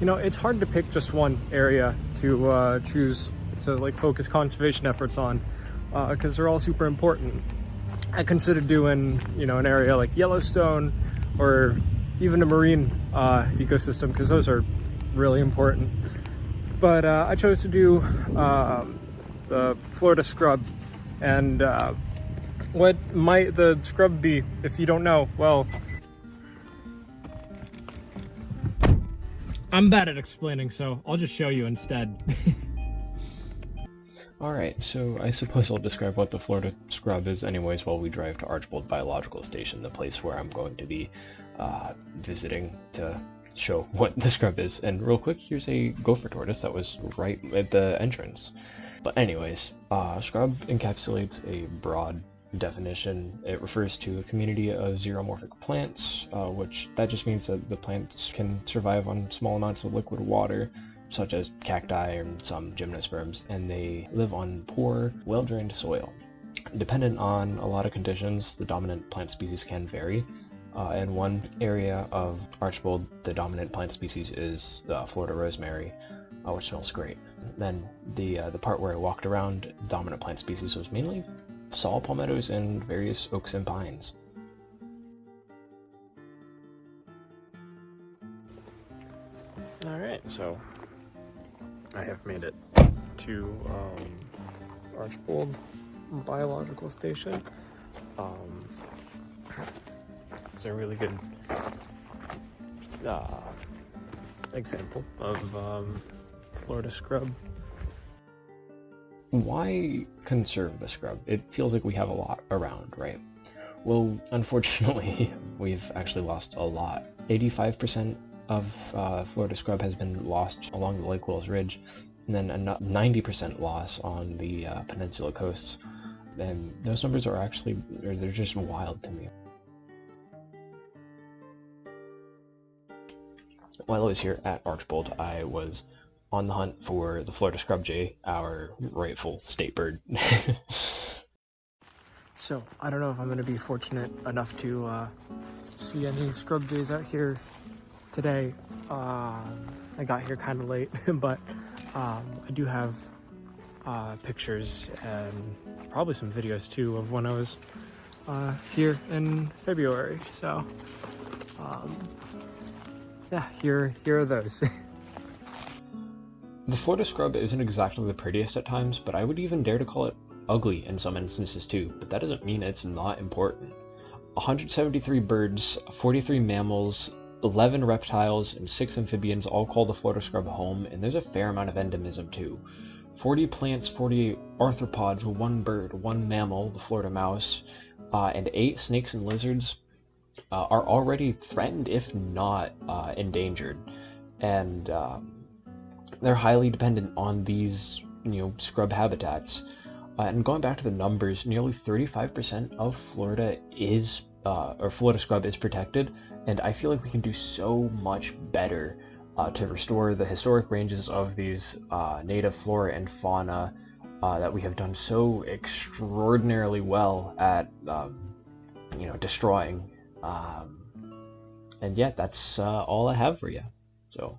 it's hard to pick just one area to choose to like focus conservation efforts on, because they're all super important. I considered doing, an area like Yellowstone or even a marine ecosystem, because those are really important. But I chose to do the Florida scrub. And what might the scrub be? If you don't know, well, I'm bad at explaining, so I'll just show you instead. Alright, so I suppose I'll describe what the Florida scrub is anyways while we drive to Archbold Biological Station, the place where I'm going to be visiting to show what the scrub is. And real quick, here's a gopher tortoise that was right at the entrance. But anyways, scrub encapsulates a broad definition. It refers to a community of xeromorphic plants, which that just means that the plants can survive on small amounts of liquid water, such as cacti and some gymnosperms, and they live on poor, well-drained soil. Dependent on a lot of conditions, the dominant plant species can vary. In one area of Archbold, the dominant plant species is Florida rosemary, which smells great. Then the part where I walked around, the dominant plant species was mainly saw palmettos and various oaks and pines. Alright, so I have made it to Archbold Biological Station. It's a really good example of Florida scrub. Why conserve the scrub? It feels like we have a lot around, right? Well, unfortunately, we've actually lost a lot. 85% of Florida scrub has been lost along the Lake Wills Ridge, and then a 90% loss on the peninsula coasts. And those numbers are actually, they're just wild to me. While I was here at Archbold, I was on the hunt for the Florida scrub jay, our rightful state bird. So, I don't know if I'm going to be fortunate enough to see any scrub jays out here today. I got here kind of late, but I do have pictures and probably some videos too of when I was here in February. So, yeah, here are those. The Florida scrub isn't exactly the prettiest at times, but I would even dare to call it ugly in some instances too, but that doesn't mean it's not important. 173 birds, 43 mammals, 11 reptiles, and 6 amphibians all call the Florida scrub home, and there's a fair amount of endemism too. 40 plants, 48 arthropods, 1 bird, 1 mammal, the Florida mouse, and 8 snakes and lizards are already threatened, if not endangered. And they're highly dependent on these, scrub habitats. And going back to the numbers, nearly 35% of Florida is, or Florida scrub is protected, and I feel like we can do so much better to restore the historic ranges of these native flora and fauna that we have done so extraordinarily well at, destroying. And yeah, that's all I have for you. So.